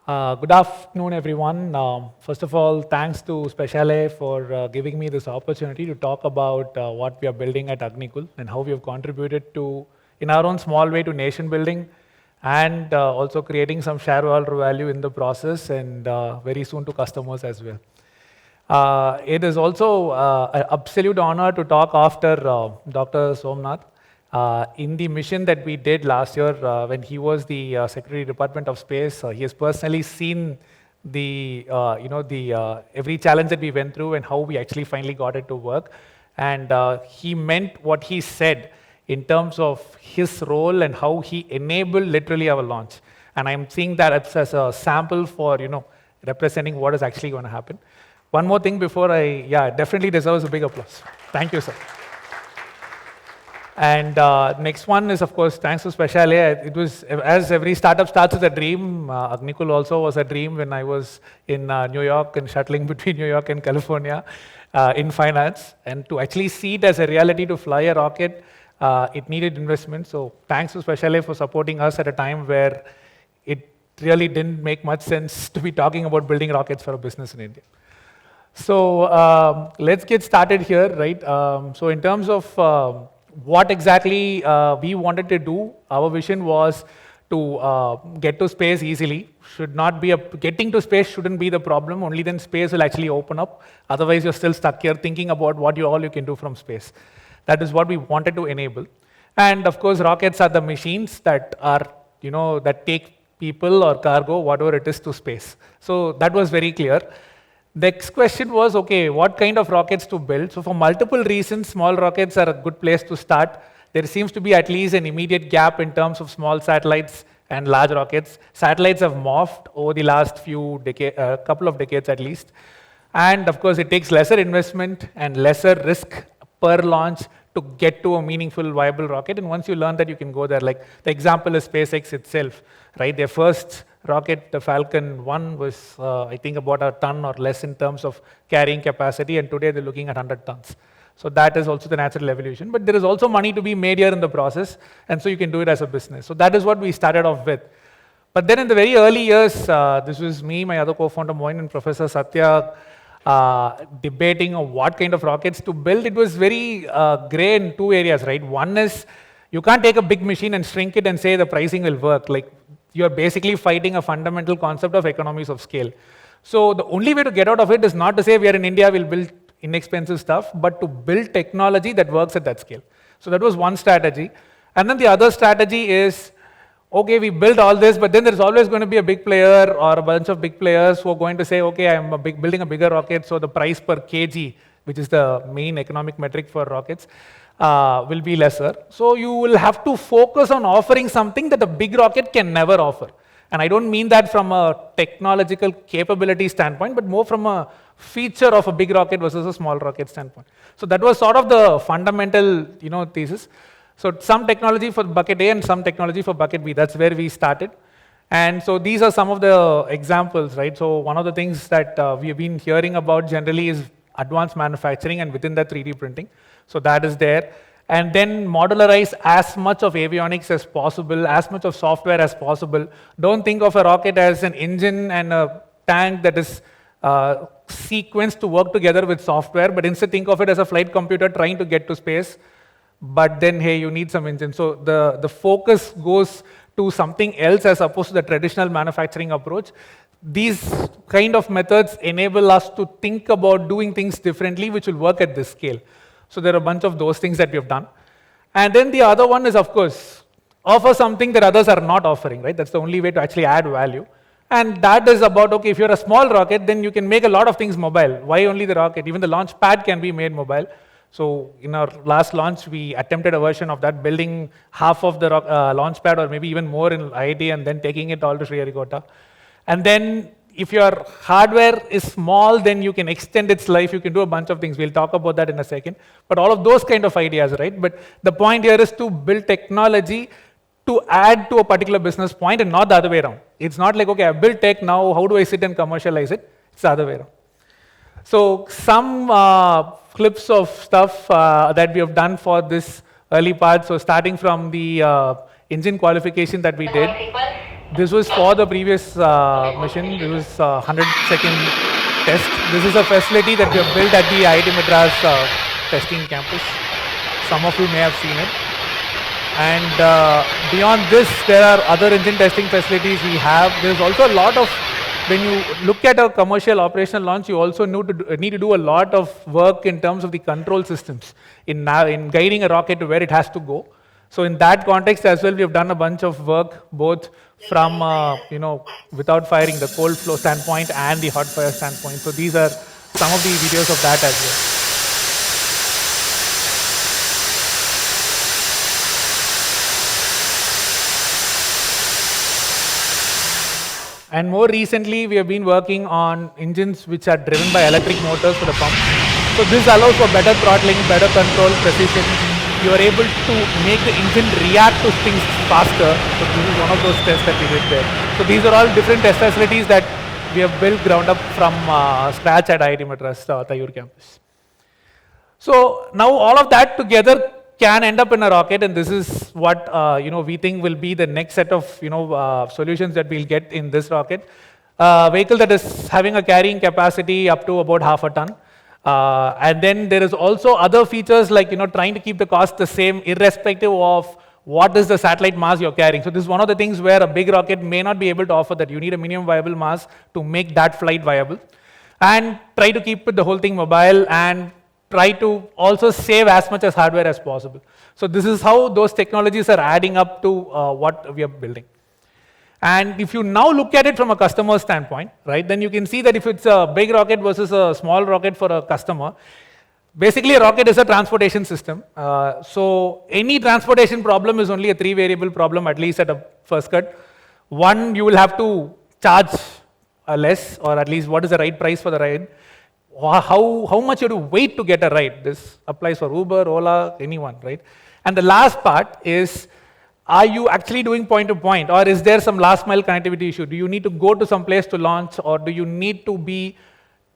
Good afternoon, everyone. First of all, thanks to Speciale for giving me this opportunity to talk about what we are building at AgniKul and how we have contributed to, in our own small way, to nation building and also creating some shareholder value in the process and very soon to customers as well. It is also an absolute honor to talk after Dr. Somnath. In the mission that we did last year, when he was the Secretary Department of Space, he has personally seen the, every challenge that we went through and how we actually finally got it to work. And he meant what he said in terms of his role and how he enabled literally our launch. And I'm seeing that as a sample for, representing what is actually going to happen. One more thing before definitely deserves a big applause. Thank you, sir. And next one is, of course, thanks to Speciale. It was, as every startup starts with a dream, AgniKul also was a dream when I was in New York and shuttling between New York and California in finance. And to actually see it as a reality to fly a rocket, it needed investment. So thanks to Speciale for supporting us at a time where it really didn't make much sense to be talking about building rockets for a business in India. So let's get started here, right? So in terms of what exactly we wanted to do, our vision was to get to space easily. Getting to space shouldn't be the problem, only then space will actually open up. Otherwise, you're still stuck here thinking about what all you can do from space. That is what we wanted to enable. And of course, rockets are the machines that are, that take people or cargo, whatever it is, to space. So that was very clear. The next question was, okay, what kind of rockets to build? So for multiple reasons, small rockets are a good place to start. There seems to be at least an immediate gap in terms of small satellites and large rockets. Satellites have morphed over the last couple of decades at least. And of course, it takes lesser investment and lesser risk per launch to get to a meaningful, viable rocket. And once you learn that, you can go there. Like the example is SpaceX itself, right? Their first rocket, the Falcon 1, was, I think, about a ton or less in terms of carrying capacity, and today they're looking at 100 tons. So that is also the natural evolution. But there is also money to be made here in the process, and so you can do it as a business. So that is what we started off with. But then in the very early years, this was me, my other co-founder Moin, and Professor Satya, debating on what kind of rockets to build. It was very gray in two areas, right? One is, you can't take a big machine and shrink it and say the pricing will work. Like, you're basically fighting a fundamental concept of economies of scale. So the only way to get out of it is not to say we are in India, we'll build inexpensive stuff, but to build technology that works at that scale. So that was one strategy. And then the other strategy is, okay, we build all this, but then there's always going to be a big player or a bunch of big players who are going to say, okay, I'm building a bigger rocket, so the price per kg, which is the main economic metric for rockets, will be lesser. So you will have to focus on offering something that a big rocket can never offer. And I don't mean that from a technological capability standpoint, but more from a feature of a big rocket versus a small rocket standpoint. So that was sort of the fundamental, thesis. So some technology for bucket A and some technology for bucket B. That's where we started. And so these are some of the examples, right? So one of the things that we have been hearing about generally is advanced manufacturing, and within that 3D printing. So that is there. And then modularize as much of avionics as possible, as much of software as possible. Don't think of a rocket as an engine and a tank that is sequenced to work together with software, but instead think of it as a flight computer trying to get to space. But then, hey, you need some engine. So the focus goes to something else as opposed to the traditional manufacturing approach. These kind of methods enable us to think about doing things differently, which will work at this scale. So there are a bunch of those things that we have done. And then the other one is, of course, offer something that others are not offering, right? That's the only way to actually add value. And that is about, okay, if you're a small rocket, then you can make a lot of things mobile. Why only the rocket? Even the launch pad can be made mobile. So in our last launch, we attempted a version of that, building half of the launch pad or maybe even more in IIT and then taking it all to Srinath. And then if your hardware is small, then you can extend its life. You can do a bunch of things. We'll talk about that in a second. But all of those kind of ideas, right? But the point here is to build technology to add to a particular business point and not the other way around. It's not like, okay, I built tech, now how do I sit and commercialize it? It's the other way around. So some clips of stuff that we have done for this early part. So starting from the engine qualification that we did. This was for the previous mission. This was 100-second test. This is a facility that we have built at the IIT Madras testing campus. Some of you may have seen it. And beyond this, there are other engine testing facilities we have. There's also a lot of, when you look at a commercial operational launch, you also need to do a lot of work in terms of the control systems, in guiding a rocket to where it has to go. So in that context as well, we have done a bunch of work, both from without firing, the cold flow standpoint and the hot fire standpoint. So these are some of the videos of that as well. And more recently, we have been working on engines which are driven by electric motors for the pump. So this allows for better throttling, better control, precision. You are able to make the engine react to things faster. So this is one of those tests that we did there. So these are all different test facilities that we have built ground up from scratch at IIT Madras Tayur campus. So now all of that together can end up in a rocket, and this is what we think will be the next set of solutions that we'll get in this rocket. Vehicle that is having a carrying capacity up to about half a ton. And then there is also other features like trying to keep the cost the same irrespective of what is the satellite mass you're carrying. So this is one of the things where a big rocket may not be able to offer that. You need a minimum viable mass to make that flight viable. And try to keep the whole thing mobile and try to also save as much as hardware as possible. So this is how those technologies are adding up to what we are building. And if you now look at it from a customer standpoint, right, then you can see that if it's a big rocket versus a small rocket for a customer, basically a rocket is a transportation system. So any transportation problem is only a 3-variable problem, at least at a first cut. One, you will have to charge less, or at least what is the right price for the ride. How much you have to wait to get a ride. This applies for Uber, Ola, anyone, right? And the last part is, are you actually doing point-to-point, or is there some last-mile connectivity issue? Do you need to go to some place to launch, or do you need to be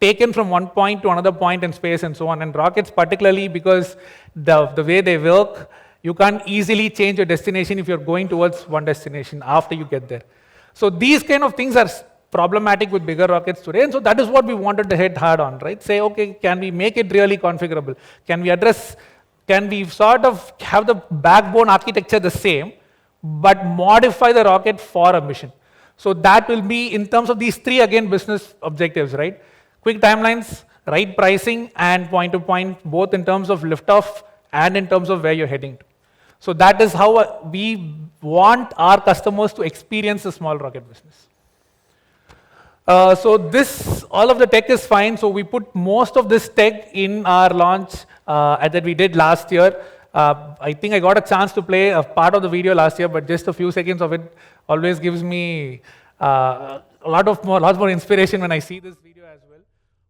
taken from one point to another point in space and so on? And rockets particularly, because the way they work, you can't easily change your destination if you're going towards one destination after you get there. So these kind of things are problematic with bigger rockets today, and so that is what we wanted to hit hard on, right? Say, okay, can we make it really configurable? Can we sort of have the backbone architecture the same, but modify the rocket for a mission? So that will be in terms of these three, again, business objectives, right? Quick timelines, right pricing, and point-to-point, both in terms of liftoff and in terms of where you're heading to. So that is how we want our customers to experience the small rocket business. So all of the tech is fine. So we put most of this tech in our launch that we did last year. I think I got a chance to play a part of the video last year, but just a few seconds of it always gives me lots more inspiration when I see this video as well.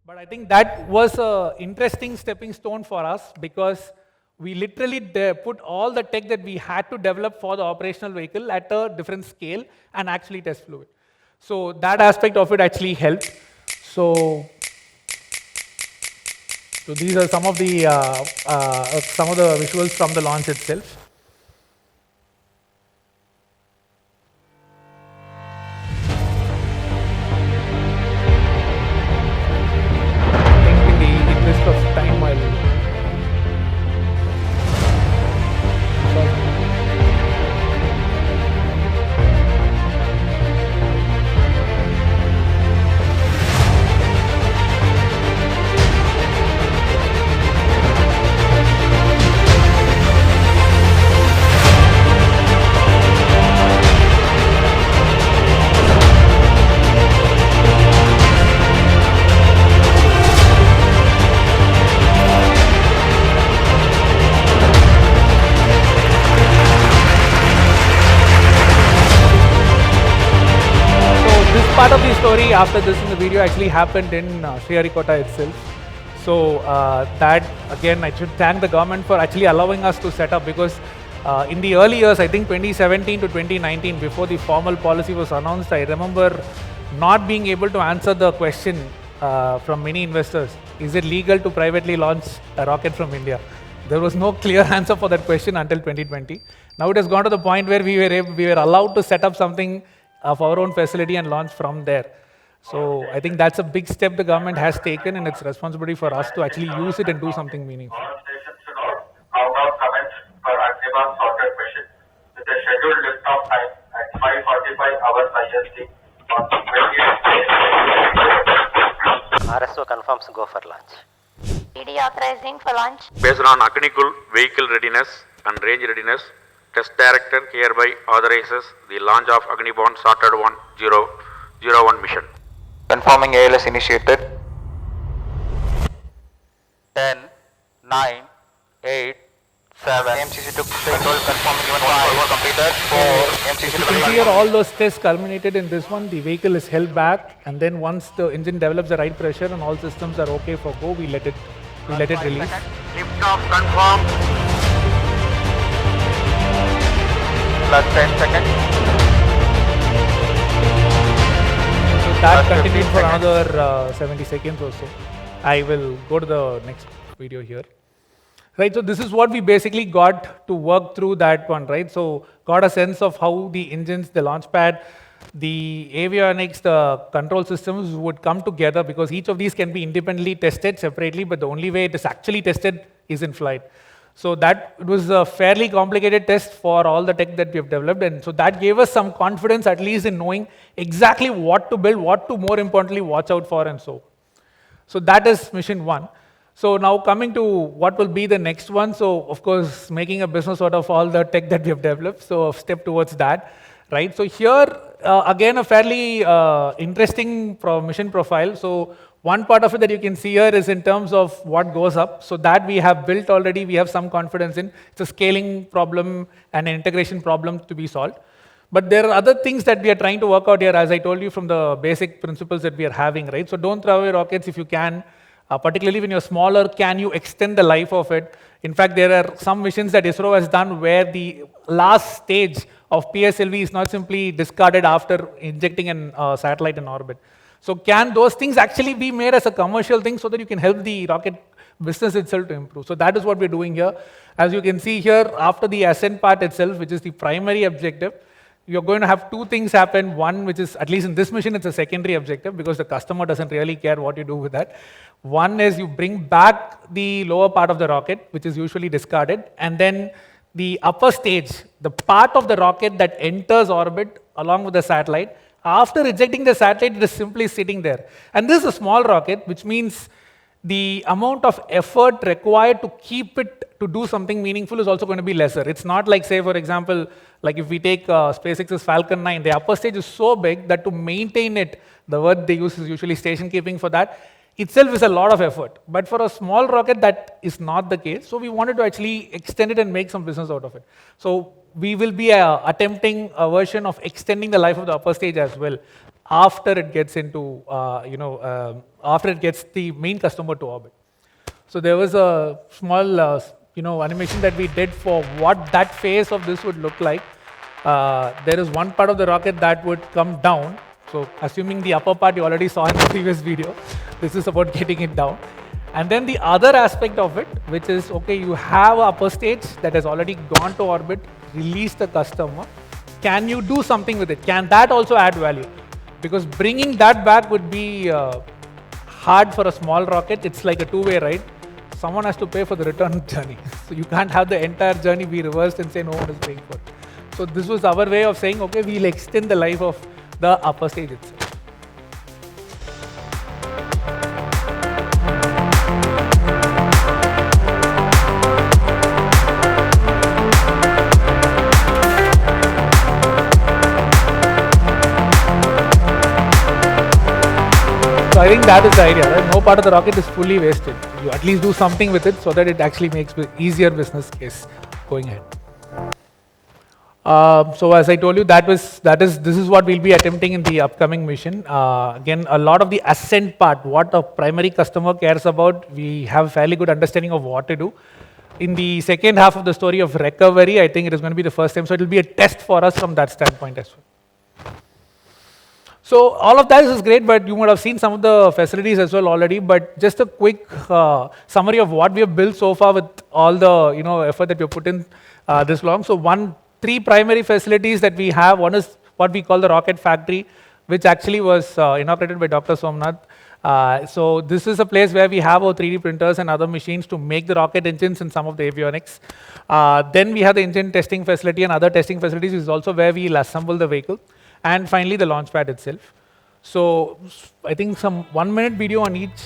But I think that was an interesting stepping stone for us, because we literally put all the tech that we had to develop for the operational vehicle at a different scale and actually test flew it. So that aspect of it actually helped. So these are some of the visuals from the launch itself. I think in the interest of time, part of the story after this in the video actually happened in Srinath itself. So that, again, I should thank the government for actually allowing us to set up, because in the early years, I think 2017 to 2019, before the formal policy was announced, I remember not being able to answer the question from many investors, is it legal to privately launch a rocket from India? There was no clear answer for that question until 2020. Now it has gone to the point where we were allowed to set up something of our own facility and launch from there. So I think that's a big step the government has taken, and it's responsibility for us to actually use it and do something meaningful. All stations to note, countdown commence for Agniban sorted mission with a scheduled lift-off time at 5:45 hours IST on 28th May. RSO confirms go for launch. PD authorizing for launch. Based on AgniKul vehicle readiness and range readiness, Test Director hereby authorizes the launch of Agniban Sorted 1001 mission. Confirming ALS initiated. 10, 9, 8, 7. MCC took control, confirming even 5. Completed. 4. MCC You can see here all those tests culminated in this one. The vehicle is held back, and then once the engine develops the right pressure and all systems are okay for go, we let it release. Lift-off confirmed. Plus 10 seconds. So that continued for another 70 seconds or so. I will go to the next video here. Right, so this is what we basically got to work through that one, right? So got a sense of how the engines, the launchpad, the avionics, the control systems would come together, because each of these can be independently tested separately, but the only way it is actually tested is in flight. So that was a fairly complicated test for all the tech that we have developed, and so that gave us some confidence at least in knowing exactly what to build, what to more importantly watch out for, and so. So that is mission 1. So now coming to what will be the next one. So of course, making a business out of all the tech that we have developed. So a step towards that, right? So here, again, a fairly interesting mission profile. So one part of it that you can see here is in terms of what goes up. So that we have built already, we have some confidence in. It's a scaling problem and an integration problem to be solved. But there are other things that we are trying to work out here, as I told you, from the basic principles that we are having, right? So don't throw away rockets if you can. Particularly when you're smaller, can you extend the life of it? In fact, there are some missions that ISRO has done where the last stage of PSLV is not simply discarded after injecting a satellite in orbit. So can those things actually be made as a commercial thing so that you can help the rocket business itself to improve? So that is what we're doing here. As you can see here, after the ascent part itself, which is the primary objective, you're going to have two things happen. One, which is, at least in this mission, it's a secondary objective because the customer doesn't really care what you do with that. One is you bring back the lower part of the rocket, which is usually discarded, and then the upper stage, the part of the rocket that enters orbit along with the satellite, after ejecting the satellite, it is simply sitting there. And this is a small rocket, which means the amount of effort required to keep it to do something meaningful is also going to be lesser. It's not like, say, for example, like if we take SpaceX's Falcon 9, the upper stage is so big that to maintain it, the word they use is usually station keeping for that, itself is a lot of effort. But for a small rocket, that is not the case. So we wanted to actually extend it and make some business out of it. So we will be attempting a version of extending the life of the upper stage as well after it gets into, after it gets the main customer to orbit. So there was a small, animation that we did for what that phase of this would look like. There is one part of the rocket that would come down. So assuming the upper part you already saw in the previous video, this is about getting it down. And then the other aspect of it, which is, okay, you have an upper stage that has already gone to orbit, release the customer. Can you do something with it? Can that also add value? Because bringing that back would be hard for a small rocket. It's like a two-way ride. Someone has to pay for the return journey. So you can't have the entire journey be reversed and say no one is paying for it. So this was our way of saying, okay, we'll extend the life of the upper stage itself. So I think that is the idea, right? No part of the rocket is fully wasted. You at least do something with it so that it actually makes easier business case going ahead. So as I told you, this is what we'll be attempting in the upcoming mission. Again, a lot of the ascent part, what a primary customer cares about, we have a fairly good understanding of what to do. In the second half of the story of recovery, I think it is going to be the first time, so it will be a test for us from that standpoint as well. So all of that is great, but you would have seen some of the facilities as well already, but just a quick summary of what we have built so far with all the effort that we have put in this long. So three primary facilities that we have. One is what we call the rocket factory, which actually was inaugurated by Dr. Somnath. So this is a place where we have our 3D printers and other machines to make the rocket engines and some of the avionics. Then we have the engine testing facility and other testing facilities, which is also where we'll assemble the vehicle. And finally, the launchpad itself. So I think some 1 minute video on each.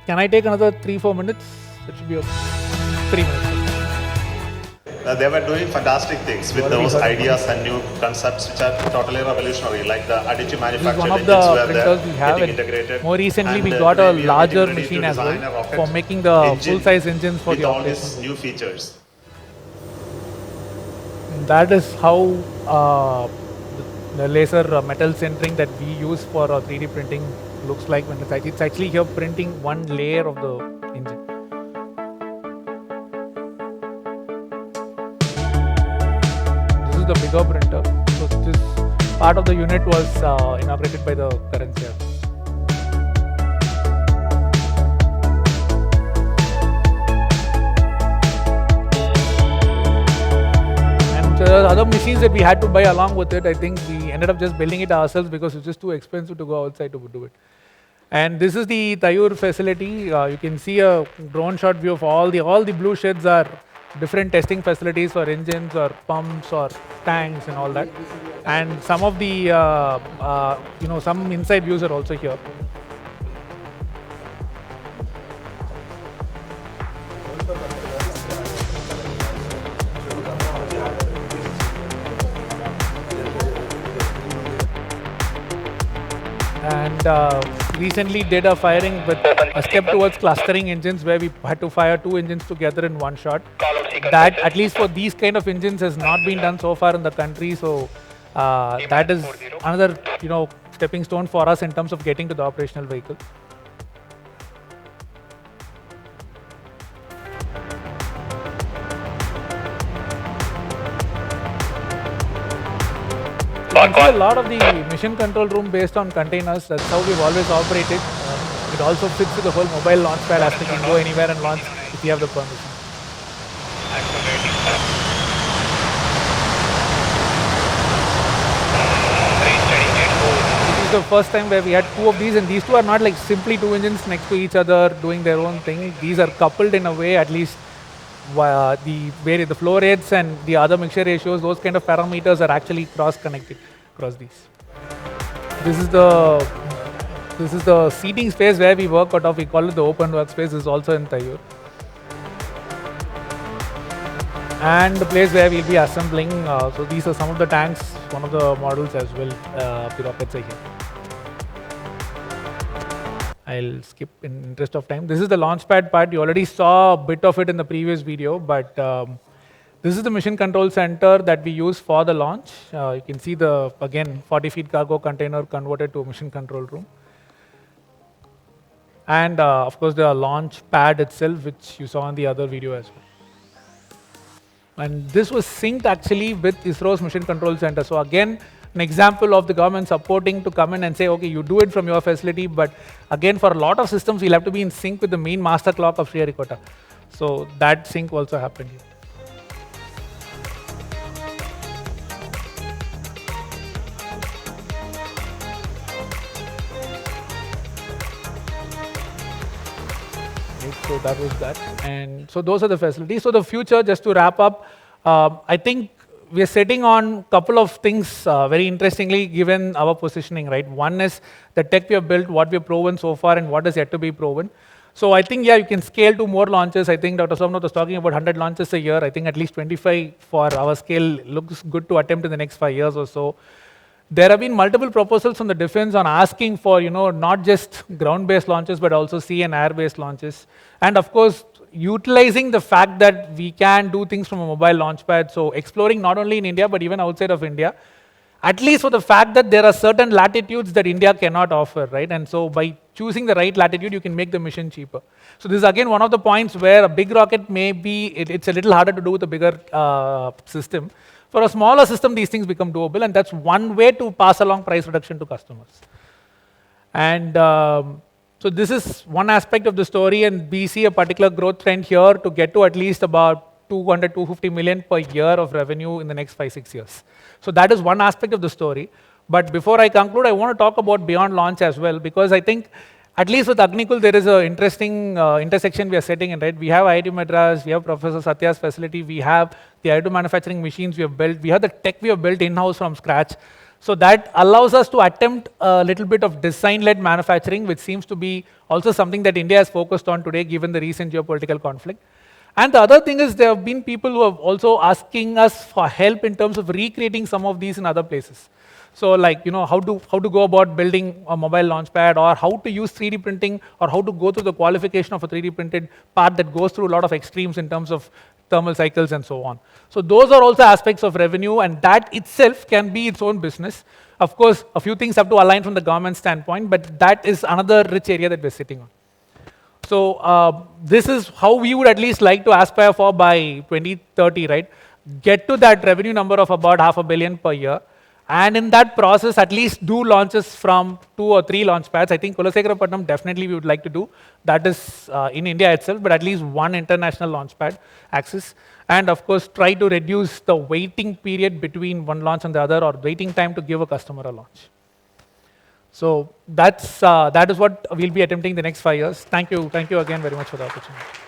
Can I take another 3-4 minutes? It should be 3 minutes. They were doing fantastic things with those ideas and new concepts which are totally revolutionary, like the additive manufacturing engines where they're we have, getting integrated. More recently, we And, got a we are larger getting ready machine to as design a well rocket for making the engine full-size engines for with the all operation. these new features. That is how the laser metal centering that we use for 3D printing looks like when it's actually here printing one layer of the engine. This is the bigger printer. So this part of the unit was inaugurated by the current chair. The other machines that we had to buy along with it, I think we ended up just building it ourselves because it's just too expensive to go outside to do it. And this is the Tayur facility. You can see a drone shot view of all the blue sheds are different testing facilities for engines or pumps or tanks and all that. And some of the some inside views are also here. And recently did a firing with a step towards clustering engines where we had to fire 2 engines together in one shot. That, at least for these kind of engines, has not been done so far in the country. So that is another stepping stone for us in terms of getting to the operational vehicle. You can see a lot of the mission control room based on containers. That's how we've always operated. It also fits with the whole mobile launchpad aspect. You can go anywhere and launch if you have the permission. This is the first time where we had 2 of these, and these 2 are not like simply 2 engines next to each other doing their own thing. These are coupled in a way, at least the flow rates and the other mixture ratios, those kind of parameters are actually cross-connected across these. This is the seating space where we work out of. We call it the open workspace. This is also in Tayur. And the place where we'll be assembling. So these are some of the tanks, one of the models as well. The rockets are here. I'll skip in interest of time. This is the launchpad part. You already saw a bit of it in the previous video, but this is the mission control center that we use for the launch. You can see again, 40 feet cargo container converted to a mission control room. And of course, the launch pad itself, which you saw in the other video as well. And this was synced actually with ISRO's mission control center. So again, an example of the government supporting to come in and say, okay, you do it from your facility, but again, for a lot of systems, we'll have to be in sync with the main master clock of Sriharikota. So that sync also happened here. So that was that. And so those are the facilities. So the future, just to wrap up, I think we are sitting on a couple of things very interestingly given our positioning, right? One is the tech we have built, what we have proven so far, and what is yet to be proven. So I think, yeah, you can scale to more launches. I think Dr. Somnath was talking about 100 launches a year. I think at least 25 for our scale looks good to attempt in the next 5 years or so. There have been multiple proposals from the defense on asking for, not just ground-based launches, but also sea and air-based launches. And of course, utilizing the fact that we can do things from a mobile launchpad. So exploring not only in India, but even outside of India, at least for the fact that there are certain latitudes that India cannot offer, right? And so by choosing the right latitude, you can make the mission cheaper. So this is again one of the points where a big rocket may be, it's a little harder to do with a bigger system. For a smaller system, these things become doable, and that's one way to pass along price reduction to customers. And so this is one aspect of the story, and we see a particular growth trend here to get to at least about 200, 250 million per year of revenue in the next 5-6 years. So that is one aspect of the story. But before I conclude, I want to talk about beyond launch as well, because I think at least with AgniKul, there is an interesting intersection we are setting in, right? We have IIT Madras, we have Professor Satya's facility, we have the additive manufacturing machines we have built, we have the tech we have built in-house from scratch. So that allows us to attempt a little bit of design-led manufacturing, which seems to be also something that India has focused on today, given the recent geopolitical conflict. And the other thing is there have been people who have also asking us for help in terms of recreating some of these in other places. So like, how to go about building a mobile launchpad, or how to use 3D printing, or how to go through the qualification of a 3D printed part that goes through a lot of extremes in terms of thermal cycles and so on. So those are also aspects of revenue, and that itself can be its own business. Of course, a few things have to align from the government standpoint, but that is another rich area that we're sitting on. So this is how we would at least like to aspire for by 2030, right? Get to that revenue number of about $500 million per year. And in that process, at least do launches from 2 or 3 launch pads. I think Kulasekarapatam definitely we would like to do. That is in India itself, but at least 1 international launch pad access. And of course, try to reduce the waiting period between one launch and the other, or waiting time to give a customer a launch. So that is what we'll be attempting the next 5 years. Thank you again very much for the opportunity.